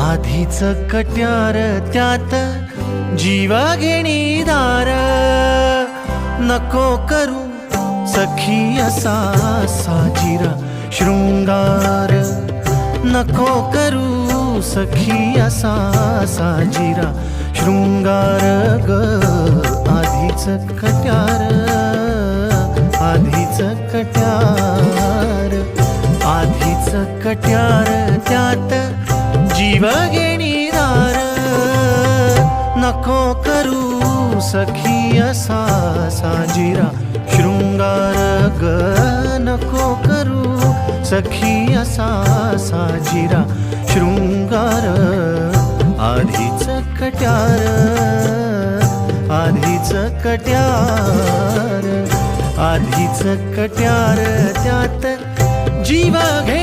आधीच कट्यार त्यात जीव घेणी दार, नको करू सखी असा साजिरा शृंगार, नको करू सखी असा साजिरा शृंगार ग. आधीच कट्यार, आधीच कट्यार, आधीच कट्यार त्यात जीव घेणी दार, नको करू सखी असा साजिरा शृंगार ग. नको करू सखी असा साजिरा शृंगार. आधीच कट्यार, आधीच कट्यार, आधीच कट्यार त्यात जीव घे